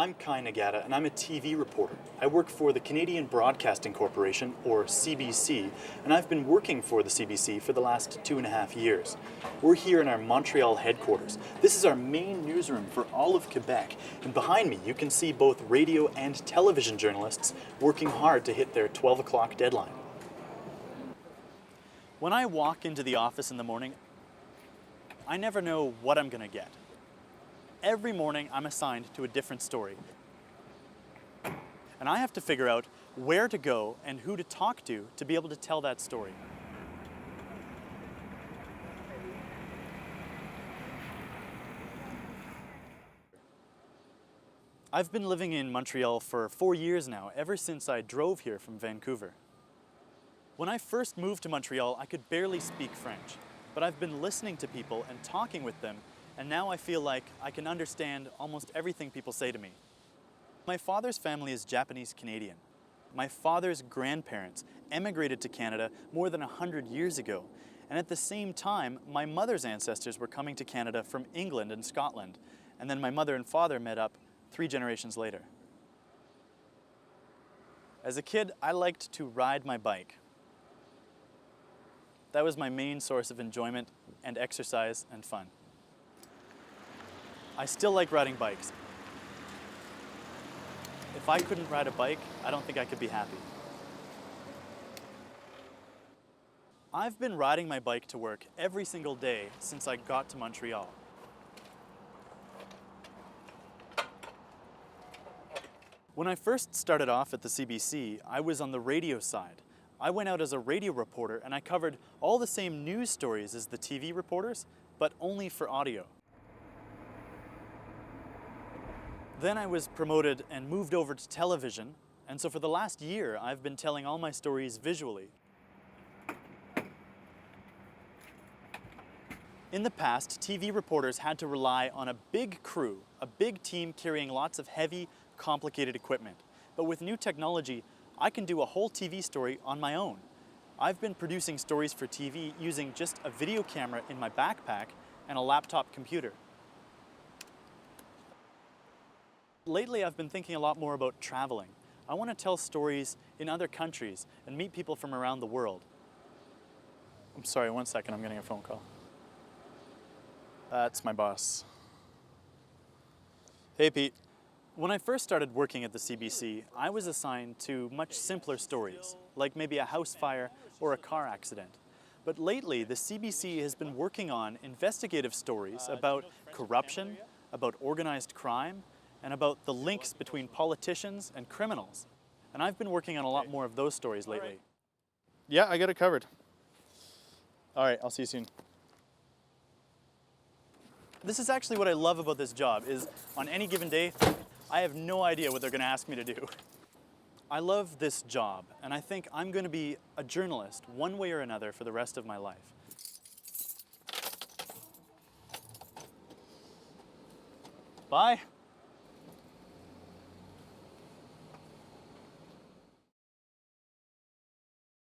I'm Kai Nagata, and I'm a TV reporter. I work for the Canadian Broadcasting Corporation, or CBC, and I've been working for the CBC for the last 2.5 years. We're here in our Montreal headquarters. This is our main newsroom for all of Quebec, and behind me you can see both radio and television journalists working hard to hit their 12 o'clock deadline. When I walk into the office in the morning, I never know what I'm going to get. Every morning I'm assigned to a different story. And I have to figure out where to go and who to talk to be able to tell that story. I've been living in Montreal for 4 years now, ever since I drove here from Vancouver. When I first moved to Montreal, I could barely speak French, but I've been listening to people and talking with them, and now I feel like I can understand almost everything people say to me. My father's family is Japanese Canadian. My father's grandparents emigrated to Canada more than 100 years ago, and at the same time, my mother's ancestors were coming to Canada from England and Scotland, and then my mother and father met up 3 generations later. As a kid, I liked to ride my bike. That was my main source of enjoyment and exercise and fun. I still like riding bikes. If I couldn't ride a bike, I don't think I could be happy. I've been riding my bike to work every single day since I got to Montreal. When I first started off at the CBC, I was on the radio side. I went out as a radio reporter and I covered all the same news stories as the TV reporters, but only for audio. Then I was promoted and moved over to television, and so for the last year I've been telling all my stories visually. In the past, TV reporters had to rely on a big crew, a big team carrying lots of heavy, complicated equipment. But with new technology, I can do a whole TV story on my own. I've been producing stories for TV using just a video camera in my backpack and a laptop computer. Lately, I've been thinking a lot more about traveling. I want to tell stories in other countries and meet people from around the world. I'm sorry, 1 second, I'm getting a phone call. That's my boss. Hey, Pete. When I first started working at the CBC, I was assigned to much simpler stories, like maybe a house fire or a car accident. But lately, the CBC has been working on investigative stories about corruption, about organized crime, and about the links between politicians and criminals. And I've been working on a lot more of those stories lately. Yeah, I got it covered. All right, I'll see you soon. This is actually what I love about this job, is on any given day, I have no idea what they're going to ask me to do. I love this job, and I think I'm going to be a journalist one way or another for the rest of my life. Bye.